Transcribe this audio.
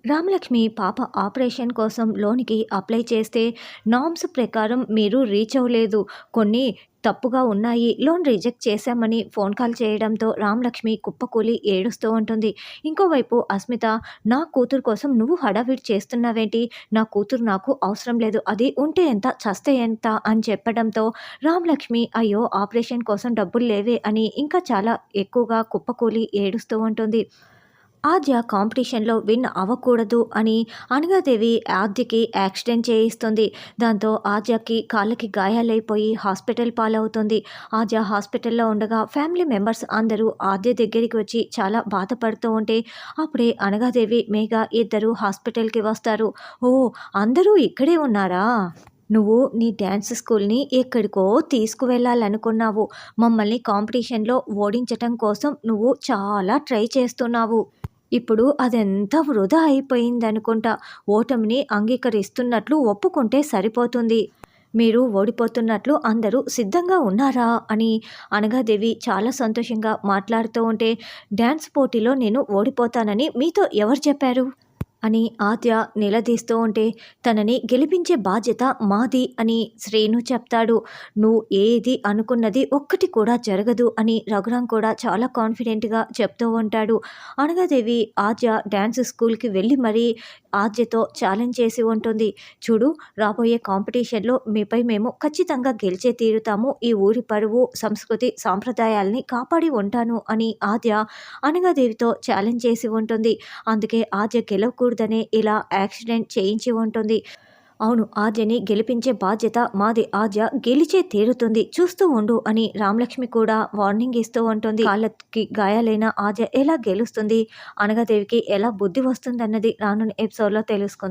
రామలక్ష్మి పాప ఆపరేషన్ కోసం లోన్‌కి అప్లై చేస్తే నార్మ్స్ ప్రకారం మీరు రీచ్ అవ్వలేదు. కొన్ని తప్పుగా ఉన్నాయి. లోన్ రిజెక్ట్ చేశామని ఫోన్ కాల్ చేయడంతో రామలక్ష్మి కుప్పకూలి ఏడుస్తూ ఉంటుంది. ఇంకోవైపు అస్మిత, నా కూతురు కోసం నువ్వు హడావిడి చేస్తున్నావేంటి? నా కూతురు నాకు అవసరం లేదు. అది ఉంటే ఎంత? చస్తే ఎంత? అని చెప్పడంతో రామలక్ష్మి అయ్యో! ఆపరేషన్ కోసం డబ్బులు లేవే అని ఇంకా చాలా ఎక్కువగా కుప్పకూలి ఏడుస్తూ ఉంటుంది. ఆద్య కాంపిటీషన్‌లో విన్ అవ్వకూడదు అని అనగాదేవి ఆద్యకి యాక్సిడెంట్ చేయిస్తుంది. దాంతో ఆద్యకి కాళ్ళకి గాయాలైపోయి హాస్పిటల్ పాలవుతుంది. ఆద్య హాస్పిటల్‌లో ఉండగా ఫ్యామిలీ మెంబర్స్ అందరూ ఆద్య దగ్గరికి వచ్చి చాలా బాధపడుతూ ఉంటే, అప్పుడే అనగాదేవి, మేఘ ఇద్దరూ హాస్పిటల్‌కి వస్తారు. ఓహ్! అందరూ ఇక్కడే ఉన్నారా? నువ్వు నీ డ్యాన్స్ స్కూల్‌ని ఎక్కడికో తీసుకువెళ్ళాలనుకున్నావు. మమ్మల్ని కాంపిటీషన్‌లో ఓడించటం కోసం నువ్వు చాలా ట్రై చేస్తున్నావు. ఇప్పుడు అదంతా వృధా అయిపోయిందనుకుంటా. ఓటమిని అంగీకరిస్తున్నట్లు ఒప్పుకుంటే సరిపోతుంది. మీరు ఓడిపోతున్నట్లు అందరూ సిద్ధంగా ఉన్నారా? అని అనగాదేవి చాలా సంతోషంగా మాట్లాడుతూ ఉంటే, డ్యాన్స్ పోటీలో నేను ఓడిపోతానని మీతో ఎవరు చెప్పారు? అని ఆద్య నిలదీస్తూ ఉంటే, తనని గెలిపించే బాధ్యత మాది అని శ్రీను చెప్తాడు. నువ్వు ఏది అనుకున్నది ఒక్కటి కూడా జరగదు అని రఘురాం కూడా చాలా కాన్ఫిడెంట్గా చెప్తూ ఉంటాడు. అనగాదేవి ఆద్య డ్యాన్స్ స్కూల్కి వెళ్ళి మరీ ఆద్యతో ఛాలెంజ్ చేసి ఉంటుంది. చూడు, రాబోయే కాంపిటీషన్లో మీపై మేము ఖచ్చితంగా గెలిచే తీరుతాము. ఈ ఊరి పరువు, సంస్కృతి, సాంప్రదాయాల్ని కాపాడి ఉంటాను అని ఆద్య అనగాదేవితో ఛాలెంజ్ చేసి ఉంటుంది. అందుకే ఆద్య గెలవకూడదనే ఇలా యాక్సిడెంట్ చేయించి ఉంటుంది. అవును, ఆద్యని గెలిపించే బాధ్యత మాది. ఆద్య గెలిచే తీరుతుంది, చూస్తూ ఉండు అని రామలక్ష్మి కూడా వార్నింగ్ ఇస్తూ ఉంటుంది. కాళ్ళకి గాయాలైన ఆద్య ఎలా గెలుస్తుంది, అనగాదేవికి ఎలా బుద్ధి వస్తుందన్నది రానున్న ఎపిసోడ్లో తెలుసుకుందాం.